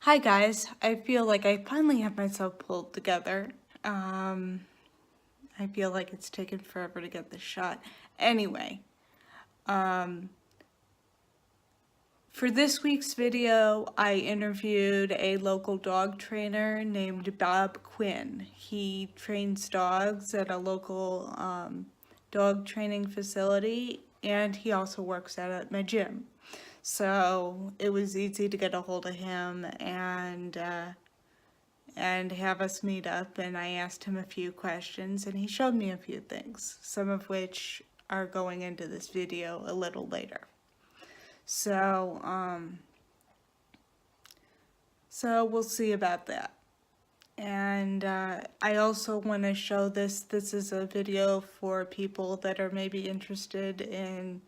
Hi guys, I feel like I finally have myself pulled together. I feel like it's taken forever to get this shot. Anyway, for this week's video, I interviewed a local dog trainer named Bob Quinn. He trains dogs at a local dog training facility, and he also works at my gym. So it was easy to get a hold of him and have us meet up, and I asked him a few questions and he showed me a few things, some of which are going into this video a little later. So we'll see about that. And I also want to show this. This is a video for people that are maybe interested in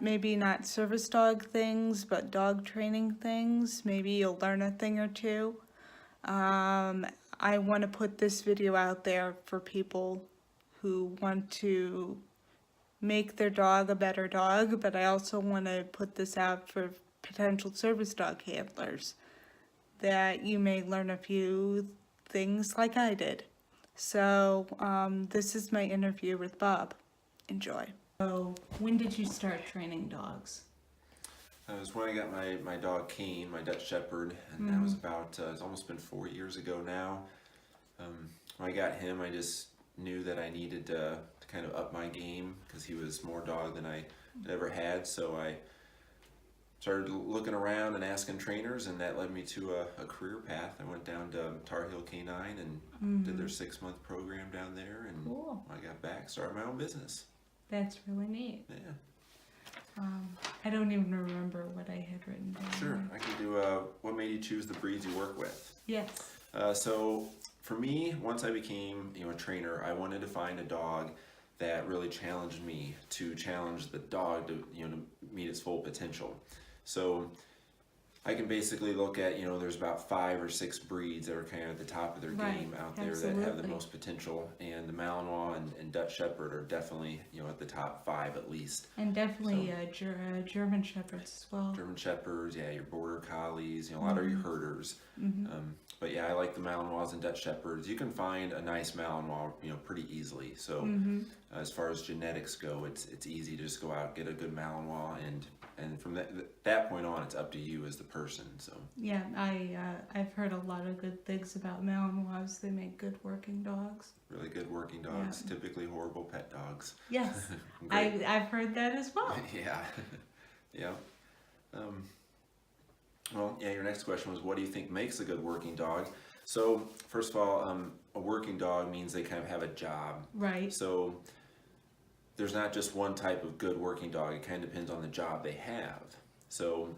maybe not service dog things, but dog training things. Maybe you'll learn a thing or two. I want to put this video out there for people who want to make their dog a better dog, but I also want to put this out for potential service dog handlers, that you may learn a few things like I did. So this is my interview with Bob. Enjoy. So when did you start training dogs? It was when I got my dog Kane, my Dutch Shepherd, and that was about, it's almost been 4 years ago now. When I got him, I just knew that I needed to kind of up my game because he was more dog than I ever had. So I started looking around and asking trainers, and that led me to a career path. I went down to Tar Heel Canine and did their 6-month program down there, and Cool. when I got back, started my own business. That's really neat. Yeah. I don't even remember what I had written down. Sure, I can do what made you choose the breeds you work with. Yes. So for me, once I became a trainer, I wanted to find a dog that really challenged me, to challenge the dog to to meet its full potential. So I can basically look at there's about 5 or 6 breeds that are kind of at the top of their game out there that have the absolutely. most potential, and the Malinois and Dutch Shepherd are definitely at the top 5 at least. And definitely German Shepherds as well. German Shepherds, yeah, your Border Collies, a lot of your herders. But yeah, I like the Malinois and Dutch Shepherds. You can find a nice Malinois, pretty easily. So as far as genetics go, it's easy to just go out, get a good Malinois, and from that point on, it's up to you as the person. So Yeah, I've heard a lot of good things about Malinois. They make good working dogs. really good working dogs, typically horrible pet dogs. Yes, Great. I've heard that as well. Yeah, yeah. Well, yeah, your next question was, what do you think makes a good working dog? So, first of all, a working dog means they kind of have a job. Right. So, there's not just one type of good working dog. It kind of depends on the job they have. So,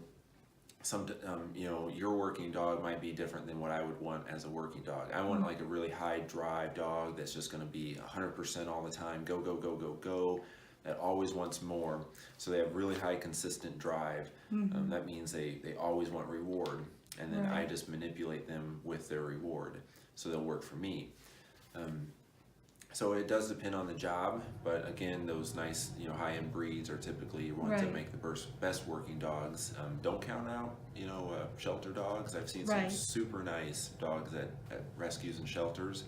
your working dog might be different than what I would want as a working dog. I want like a really high drive dog that's just going to be 100% all the time. Go, go, go, go, go. That always wants more. So they have really high consistent drive. That means they always want reward. And then I just manipulate them with their reward. So they'll work for me. So it does depend on the job, but again, those nice, high-end breeds are typically ones that make the best working dogs. Don't count out, shelter dogs. I've seen some super nice dogs at rescues and shelters.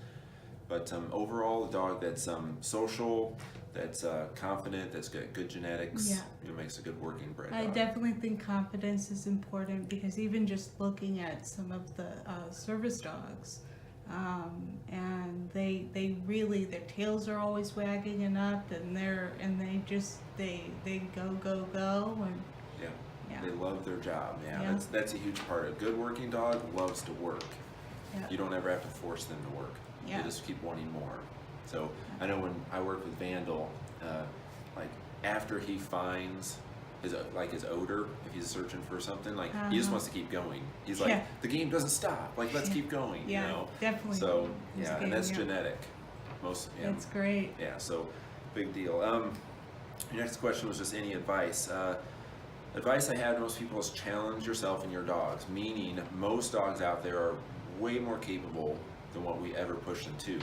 But overall, a dog that's social, that's confident, that's got good genetics, makes a good working bred dog. I definitely think confidence is important, because even just looking at some of the service dogs, and they really, their tails are always wagging and up, and they go and They love their job. That's a huge part. A good working dog loves to work. You don't ever have to force them to work. They just keep wanting more. So I know when I worked with Vandal, like after he finds his odor, if he's searching for something, like he just wants to keep going. He's like, the game doesn't stop. Like, let's keep going. Definitely. So and that's genetic. That's great. Yeah. So big deal. Your next question was just any advice. Advice I have to most people is challenge yourself and your dogs. Meaning, most dogs out there are way more capable than what we ever push them to.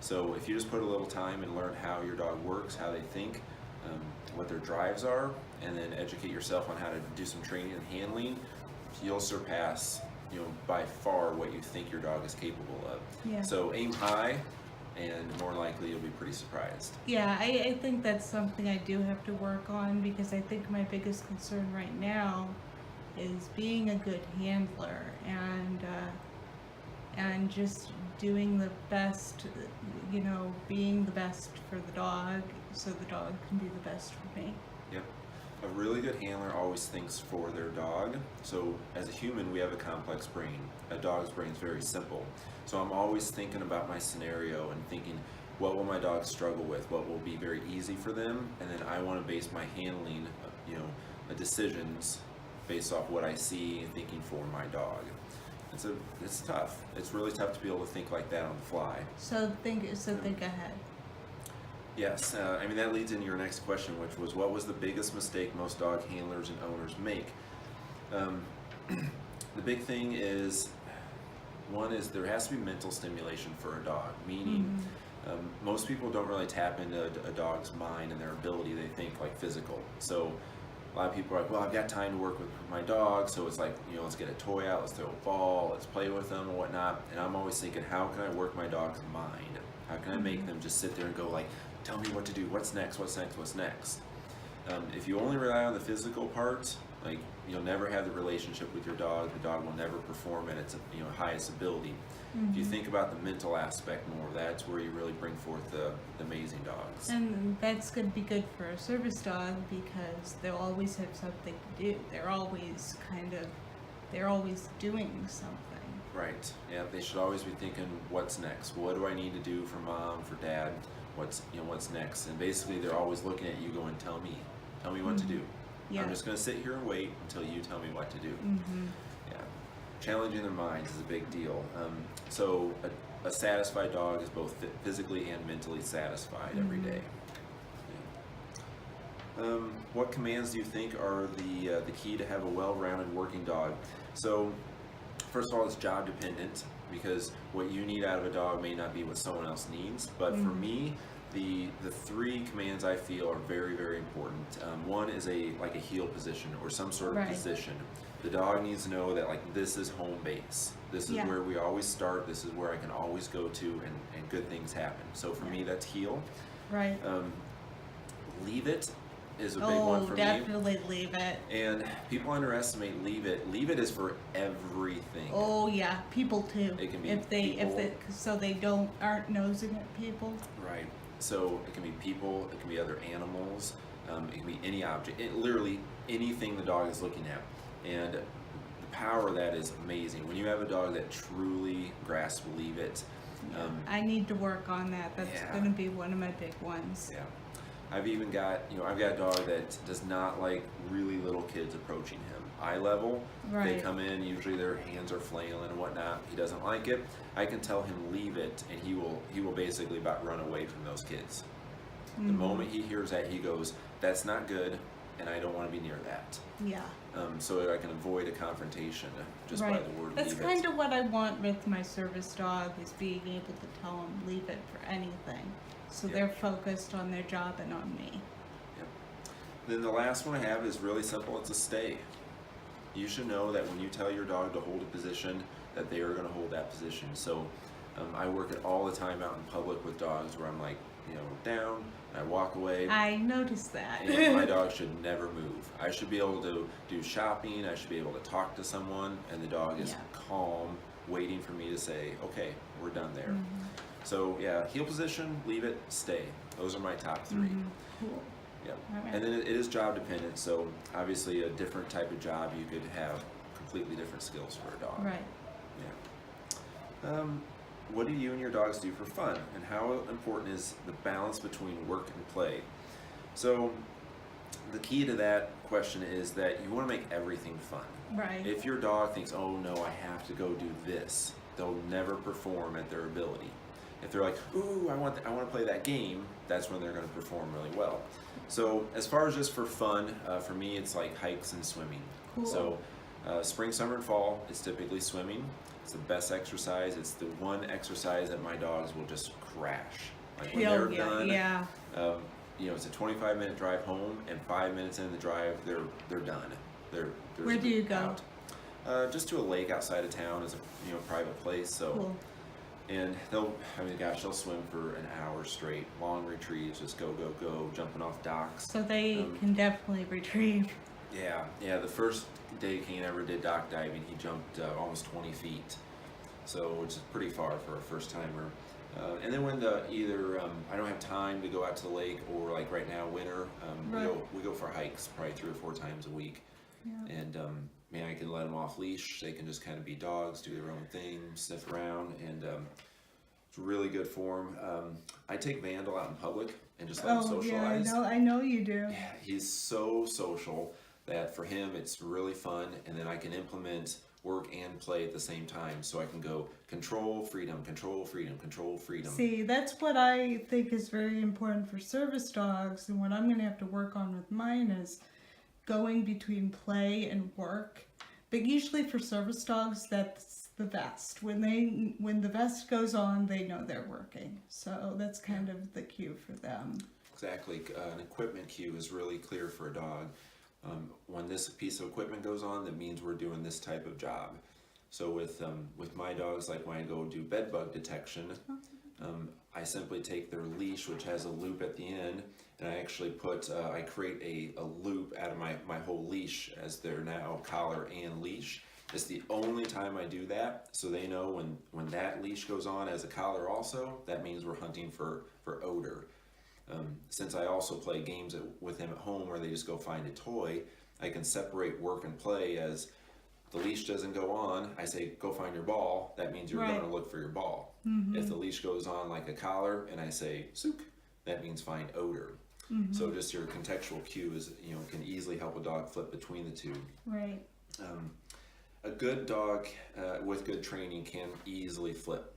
So if you just put a little time and learn how your dog works, how they think, what their drives are, and then educate yourself on how to do some training and handling, you'll surpass by far what you think your dog is capable of. Yeah. So aim high, and more likely you'll be pretty surprised. Yeah, I think that's something I do have to work on, because I think my biggest concern right now is being a good handler and just doing the best, being the best for the dog so the dog can be the best for me. Yep. A really good handler always thinks for their dog. So as a human, we have a complex brain. A dog's brain is very simple. So I'm always thinking about my scenario and thinking, what will my dog struggle with? What will be very easy for them? And then I want to base my handling, decisions based off what I see and thinking for my dog. It's tough. It's really tough to be able to think like that on the fly. So think ahead. Yes, that leads into your next question, which was, what was the biggest mistake most dog handlers and owners make? The big thing is, one is there has to be mental stimulation for a dog, meaning most people don't really tap into a dog's mind and their ability. They think like physical. So a lot of people are like, well, I've got time to work with my dog, so it's like, let's get a toy out, let's throw a ball, let's play with them and whatnot. And I'm always thinking, how can I work my dog's mind? How can I make them just sit there and go like, tell me what to do, what's next, what's next, what's next? If you only rely on the physical part, like, you'll never have the relationship with your dog. The dog will never perform at its highest ability. If you think about the mental aspect more, that's where you really bring forth the amazing dogs. And that's going to be good for a service dog, because they'll always have something to do. They're always doing something. Right. Yeah. They should always be thinking, what's next? What do I need to do for mom, for dad? What's next? And basically, they're always looking at you, going, "Tell me what to do. Yeah. I'm just going to sit here and wait until you tell me what to do." Yeah. Challenging their minds is a big deal. So a satisfied dog is both physically and mentally satisfied every day. Yeah. What commands do you think are the key to have a well-rounded working dog? So first of all, it's job dependent, because what you need out of a dog may not be what someone else needs. But for me, the three commands I feel are very, very important. One is like a heel position or some sort of position. The dog needs to know that like this is home base. This is where we always start. This is where I can always go to, and good things happen. So for me, that's heel. Right. Leave it is a big one for me. Oh, definitely leave it. And people underestimate leave it. Leave it is for everything. Oh yeah, people too. It can be so they aren't nosing at people. Right. So it can be people. It can be other animals. It can be any object. Literally anything the dog is looking at. And the power of that is amazing. When you have a dog that truly grasps leave it. I need to work on that. That's going to be one of my big ones. Yeah. I've even got, I've got a dog that does not like really little kids approaching him. Eye level, they come in, usually their hands are flailing and whatnot. He doesn't like it. I can tell him leave it, and he will basically about run away from those kids. The moment he hears that, he goes, that's not good, and I don't want to be near that. Yeah. So I can avoid a confrontation just by the word That's leave it. kind of what I want with my service dog, is being able to tell them leave it for anything. So they're focused on their job and on me. Yep. Then the last one I have is really simple. It's a stay. You should know that when you tell your dog to hold a position, that they are going to hold that position. So I work it all the time out in public with dogs where I'm like, down, and I walk away. I noticed that. And my dog should never move. I should be able to do shopping. I should be able to talk to someone, and the dog is calm, waiting for me to say, okay, we're done there. So yeah, heel position, leave it, stay. Those are my top three. Cool. Yeah. Right. And then it is job dependent. So obviously a different type of job, you could have completely different skills for a dog. Right. Yeah. What do you and your dogs do for fun, and how important is the balance between work and play? So the key to that question is that you want to make everything fun. Right. If your dog thinks, oh no, I have to go do this, they'll never perform at their ability. If they're like, ooh, I want to play that game, that's when they're going to perform really well. So as far as just for fun, for me, it's like hikes and swimming. Cool. So spring, summer, and fall, it's typically swimming. It's the best exercise. It's the one exercise that my dogs will just crash. Like when they're done, it's a 25-minute drive home, and 5 minutes into the drive, they're done. They're Where do you go? out. Just to a lake outside of town is a private place. So, Cool. and they'll swim for an hour straight, long retrieves, just go go go, jumping off docks. So they Um, can definitely retrieve. yeah. The first day Kane ever did dock diving, he jumped almost 20 feet, so which is pretty far for a first timer. And then when either I don't have time to go out to the lake, or like right now, winter, Right. we go for hikes probably 3 or 4 times a week. Yeah. And man, I can let them off leash. They can just kind of be dogs, do their own thing, sniff around, and it's really good for them. I take Vandal out in public and just let him Oh yeah, socialize. I know you do. Yeah, he's so social that for him it's really fun, and then I can implement work and play at the same time. So I can go control, freedom, control, freedom, control, freedom. See, that's what I think is very important for service dogs, and what I'm going to have to work on with mine is going between play and work. But usually for service dogs, that's the vest. When the vest goes on, they know they're working. So that's kind of the cue for them. Exactly. An equipment cue is really clear for a dog. When this piece of equipment goes on, that means we're doing this type of job. So with my dogs, like when I go do bed bug detection, I simply take their leash, which has a loop at the end, and I actually I create a loop out of my whole leash as their now collar and leash. It's the only time I do that, so they know when that leash goes on as a collar also, that means we're hunting for odor. Since I also play games with him at home where they just go find a toy, I can separate work and play. As the leash doesn't go on, I say, go find your ball. That means you're Right. going to look for your ball. Mm-hmm. If the leash goes on like a collar and I say, sook, that means find odor. Mm-hmm. So just your contextual cue is, can easily help a dog flip between the two. Right. A good dog with good training can easily flip.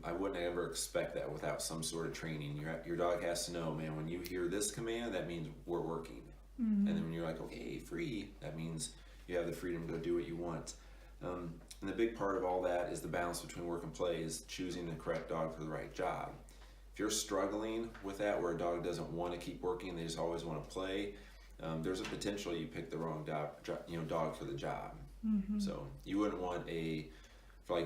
I wouldn't ever expect that without some sort of training. Your dog has to know, man, when you hear this command, that means we're working. Mm-hmm. And then when you're like, okay, free, that means you have the freedom to go do what you want. And the big part of all that is the balance between work and play, is choosing the correct dog for the right job. If you're struggling with that, where a dog doesn't want to keep working, they just always want to play, there's a potential you pick the wrong dog for the job. Mm-hmm. So you wouldn't want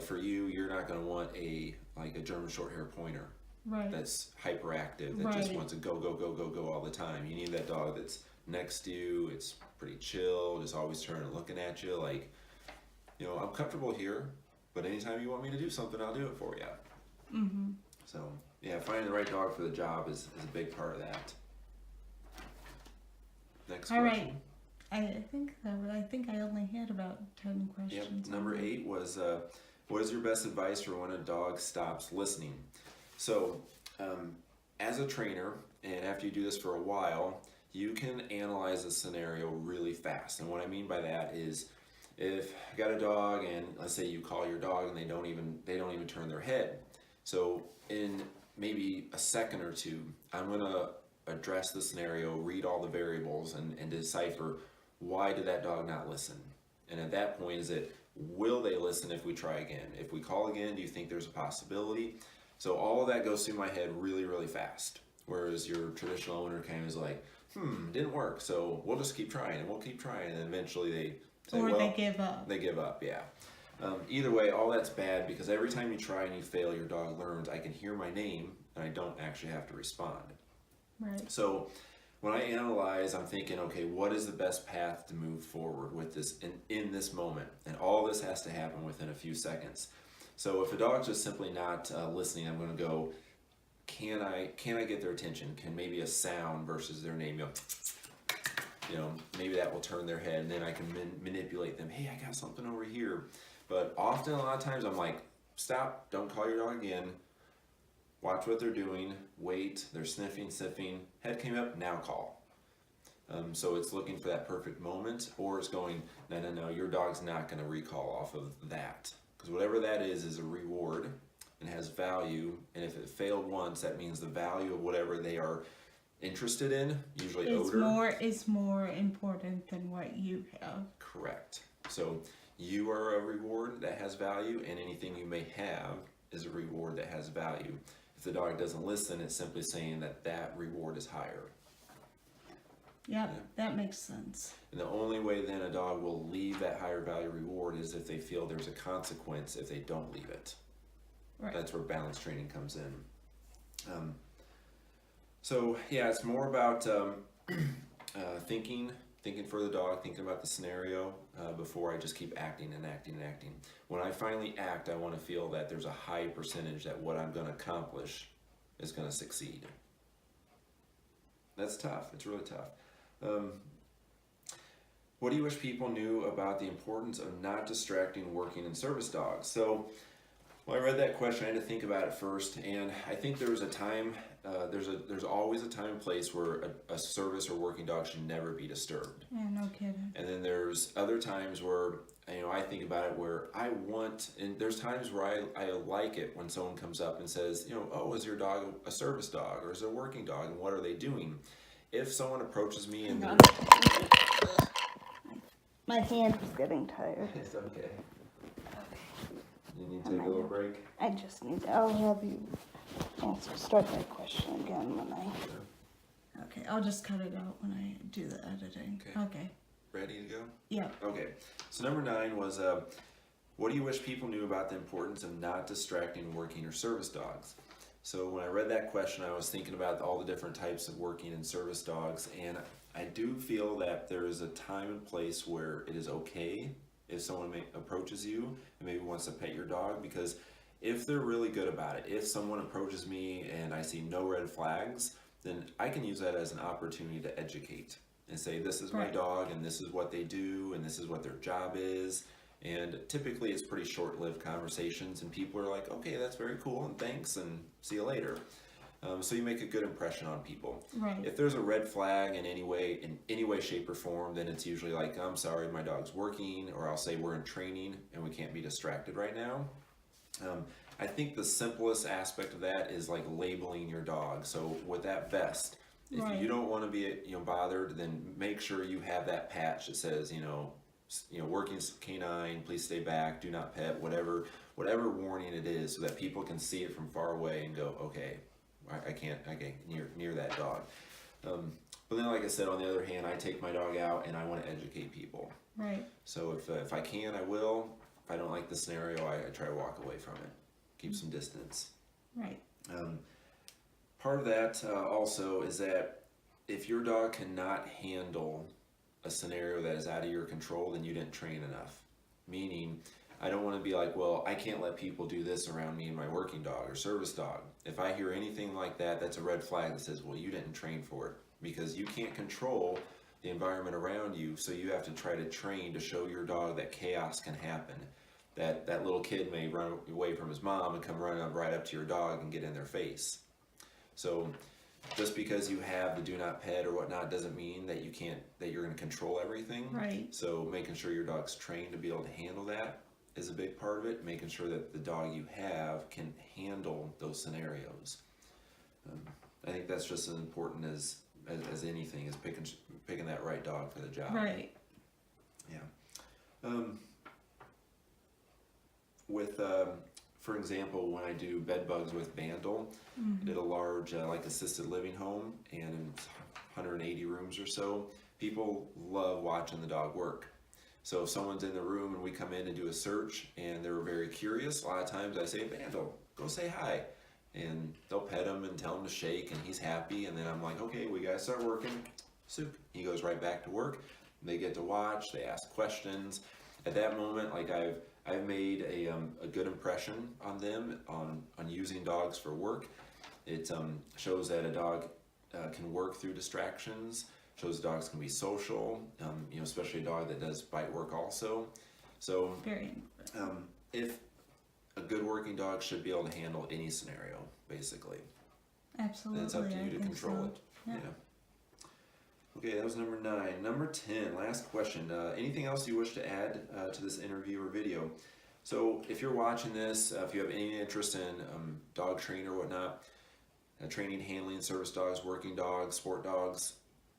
for you, you're not going to want a German Shorthair Pointer Right. that's hyperactive, that just Right. wants to go, go, go, go, go all the time. You need that dog that's next to you, it's pretty chill, just always turning and looking at you like, I'm comfortable here, but anytime you want me to do something, I'll do it for you. Mm-hmm. So, yeah, finding the right dog for the job is a big part of that. Next All question. right. I think I only had about 10 Yep. questions. Number 8 was, what is your best advice for when a dog stops listening? So, as a trainer, and after you do this for a while, you can analyze a scenario really fast. And what I mean by that is, if I got a dog and let's say you call your dog and they don't even turn their head. So in maybe a second or two, I'm gonna address the scenario, read all the variables, and decipher why did that dog not listen. And at that point, will they listen if we try again? If we call again, do you think there's a possibility? So all of that goes through my head really, really fast. Whereas your traditional owner kind of is like, didn't work, so we'll just keep trying and we'll keep trying, and then eventually they say, Or well, they give up. They give up, yeah. Either way, all that's bad, because every time you try and you fail, your dog learns, I can hear my name and I don't actually have to respond. Right. So when I analyze, I'm thinking, okay, what is the best path to move forward with this in this moment? And all this has to happen within a few seconds. So if a dog's just simply not listening, I'm going to go, can I get their attention? Can maybe a sound versus their name, maybe that will turn their head, and then I can manipulate them. Hey, I got something over here. But often, a lot of times, I'm like, stop, don't call your dog again. Watch what they're doing, wait, they're sniffing, head came up, now call. So it's looking for that perfect moment, or it's going, no, your dog's not going to recall off of that. Because whatever that is a reward and has value, and if it failed once, that means the value of whatever they are interested in, usually odor. It's more important than what you have. Correct. So you are a reward that has value, and anything you may have is a reward that has value. If the dog doesn't listen, it's simply saying that reward is higher. Yep, that makes sense. And the only way then a dog will leave that higher value reward is if they feel there's a consequence if they don't leave it. Right. That's where balance training comes in. So yeah, it's more about thinking for the dog, thinking about the scenario before I just keep acting and acting and acting. When I finally act, I want to feel that there's a high percentage that what I'm going to accomplish is going to succeed. That's tough. It's really tough. What do you wish people knew about the importance of not distracting working and service dogs? So when I read that question, I had to think about it first, and I think there was a time, there's always a time and place where a service or working dog should never be disturbed. Yeah, no kidding. And then there's other times where, I think about it where and there's times where I like it when someone comes up and says, oh, is your dog a service dog or is it a working dog, and what are they doing? If someone approaches me and my hand is getting tired. It's okay. You need to take a little break? I just need to, I'll have you start that question again when okay, I'll just cut it out when I do the editing. Okay. Ready to go? Yeah. Okay. So number 9 was, what do you wish people knew about the importance of not distracting working or service dogs? So when I read that question, I was thinking about all the different types of working and service dogs, and I do feel that there is a time and place where it is okay if someone approaches you and maybe wants to pet your dog, because if they're really good about it, if someone approaches me and I see no red flags, then I can use that as an opportunity to educate and say, this is my dog and this is what they do and this is what their job is. And typically it's pretty short-lived conversations and people are like, okay, that's very cool and thanks and see you later. So you make a good impression on people. Right. If there's a red flag in any way, shape, or form, then it's usually like, I'm sorry, my dog's working, or I'll say we're in training and we can't be distracted right now. I think the simplest aspect of that is like labeling your dog. So with that vest, if you don't want to be bothered, then make sure you have that patch that says, working canine, please stay back, do not pet, whatever warning it is, so that people can see it from far away and go, okay, I can't near that dog. But then, like I said, on the other hand, I take my dog out and I want to educate people. Right. So if I can, I will. If I don't like the scenario, I try to walk away from it, keep some distance. Right. Part of that also is that if your dog cannot handle a scenario that is out of your control, then you didn't train enough. Meaning, I don't want to be like, well, I can't let people do this around me and my working dog or service dog. If I hear anything like that, that's a red flag that says, well, you didn't train for it, because you can't control the environment around you. So you have to try to train to show your dog that chaos can happen. That little kid may run away from his mom and come running up right up to your dog and get in their face. So just because you have the do not pet or whatnot doesn't mean that you're going to control everything. Right. So making sure your dog's trained to be able to handle that is a big part of it. Making sure that the dog you have can handle those scenarios. I think that's just as important as anything, is picking that right dog for the job. Right. Yeah. For example, when I do bed bugs with Bandle, I did a large assisted living home, and 180 rooms or so. People love watching the dog work. So if someone's in the room and we come in and do a search and they're very curious, a lot of times I say, Bandle, go say hi. And they'll pet him and tell him to shake, and he's happy. And then I'm like, okay, we gotta start working. Soup. He goes right back to work. They get to watch. They ask questions. At that moment, I've made a good impression on them on using dogs for work. It shows that a dog can work through distractions. Shows dogs can be social. Especially a dog that does bite work also. So if a good working dog should be able to handle any scenario, basically. Absolutely. And it's up to you to control it. Yeah. Okay, that was number 9. Number 10, last question. Anything else you wish to add to this interview or video? So if you're watching this, if you have any interest in dog training or whatnot, training, handling, service dogs, working dogs, sport dogs,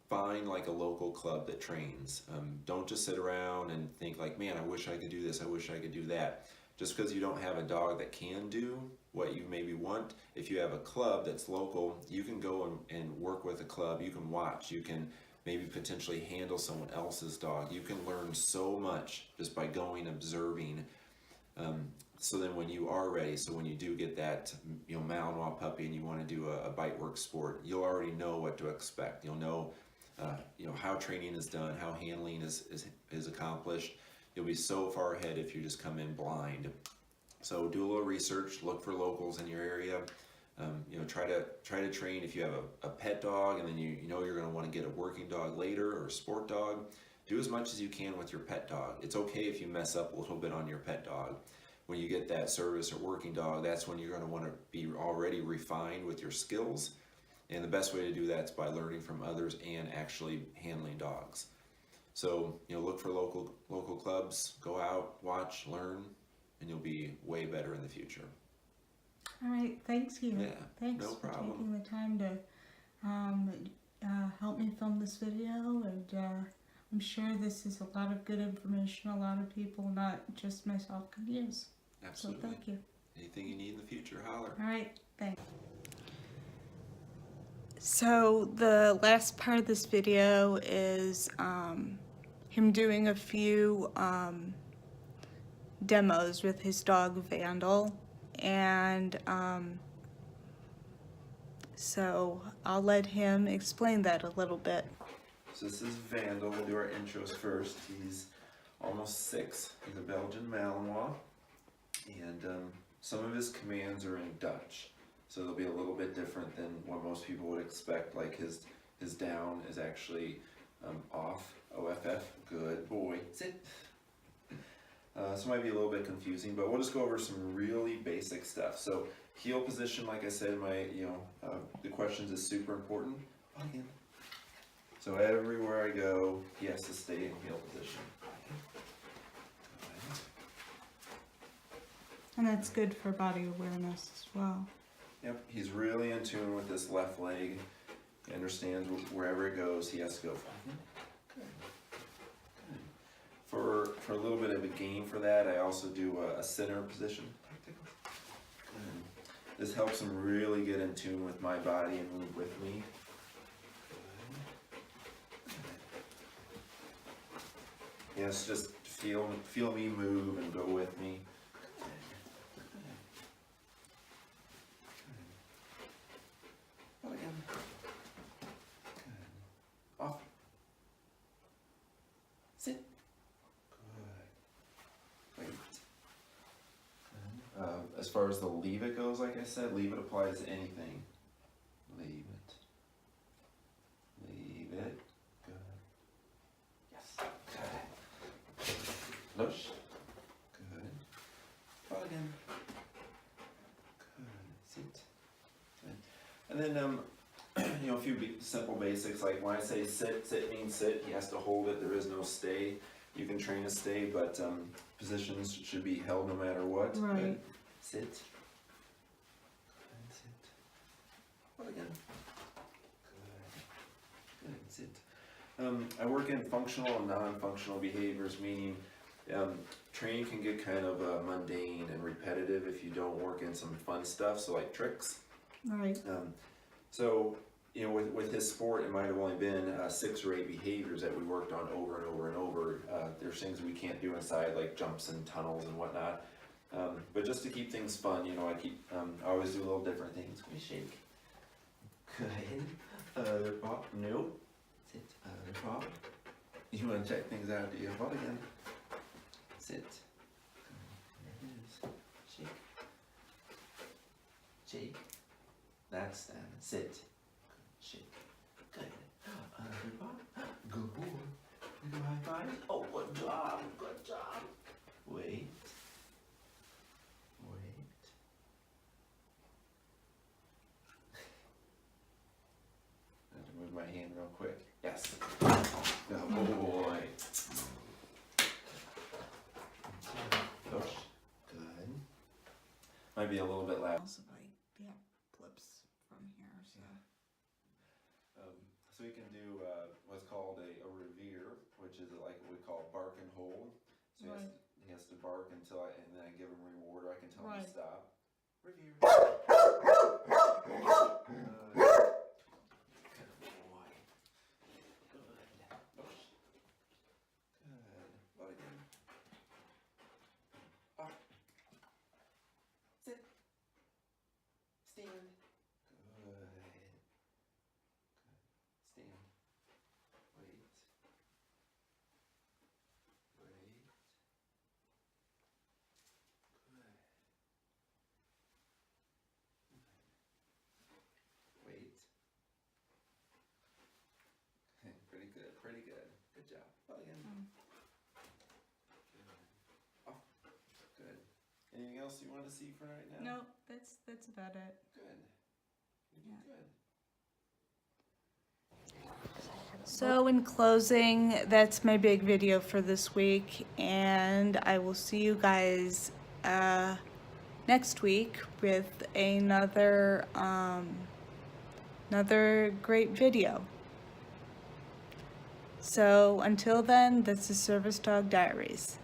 find like a local club that trains. Don't just sit around and think like, man, I wish I could do this, I wish I could do that. Just because you don't have a dog that can do what you maybe want, if you have a club that's local, you can go and work with a club. You can watch, you can maybe potentially handle someone else's dog. You can learn so much just by going, observing. So then when you are ready, so when you do get that, Malinois puppy and you want to do a bite work sport, you'll already know what to expect. You'll know, how training is done, how handling is accomplished. You'll be so far ahead if you just come in blind. So do a little research, look for locals in your area. Try to train if you have a pet dog, and then you know you're going to want to get a working dog later or a sport dog. Do as much as you can with your pet dog. It's okay if you mess up a little bit on your pet dog. When you get that service or working dog, that's when you're going to want to be already refined with your skills. And the best way to do that is by learning from others and actually handling dogs. So, look for local clubs, go out, watch, learn, and you'll be way better in the future. All right, thanks you. Yeah, thanks no for problem. taking the time to help me film this video, and I'm sure this is a lot of good information a lot of people, not just myself, can use. Absolutely. So thank you. Anything you need in the future, holler. All right, thanks. So the last part of this video is him doing a few demos with his dog Vandal, and so I'll let him explain that a little bit. So this is Vandal. We'll do our intros first. He's almost 6. He's a Belgian Malinois, and some of his commands are in Dutch, so they'll be a little bit different than what most people would expect. Like his down is actually off, OFF, good boy, sit. So it might be a little bit confusing, but we'll just go over some really basic stuff. So heel position, like I said, the questions is super important. So everywhere I go, he has to stay in heel position. And that's good for body awareness as well. Yep, he's really in tune with this left leg. He understands wherever it goes, he has to go. Good. For a little bit of a game for that, I also do a center position. This helps him really get in tune with my body and move with me. Yes, just feel me move and go with me. Again. Good. Off. Sit. Good. Wait. Good. As far as the leave it goes, like I said, leave it applies to anything. Leave it. Leave it. Good. Yes. Good. Push. Good. Fall again. Good. Sit. Good. And then, a few simple basics, like when I say sit, sit means sit. He has to hold it. There is no stay. You can train a stay, but positions should be held no matter what. Right. Good. Sit. Good. Sit. Well, again. Good. Good. Sit. I work in functional and non-functional behaviors, meaning training can get kind of mundane and repetitive if you don't work in some fun stuff, so like tricks. Right. So, with his sport, it might have only been 6 or 8 behaviors that we worked on over and over and over. There's things we can't do inside, like jumps and tunnels and whatnot. But just to keep things fun, I always do a little different things. We shake. Good. Other paw. Nope. Sit. Other paw. You want to check things out, do you? Hold again. Sit. Good. There it is. Shake. Shake. That's stand. Sit. Good. Shake. Good. Other paw. Good boy. You do high fives. Oh, good job. Good job. Wait. Wait. I have to move my hand real quick. Yes. Good boy. Push. Good. Might be a little bit loud. Also, clips from here, so. So we can do what's called a revere, which is like what we call bark and hold. So he has to bark until and then I give him reward, or I can tell him to stop. Revere. Good boy. Good. good, pretty good. Good job. Well, again. Oh, good. Anything else you want to see for right now? No, that's about it. Good. You did good. So in closing, that's my big video for this week, and I will see you guys next week with another great video. So until then, this is Service Dog Diaries.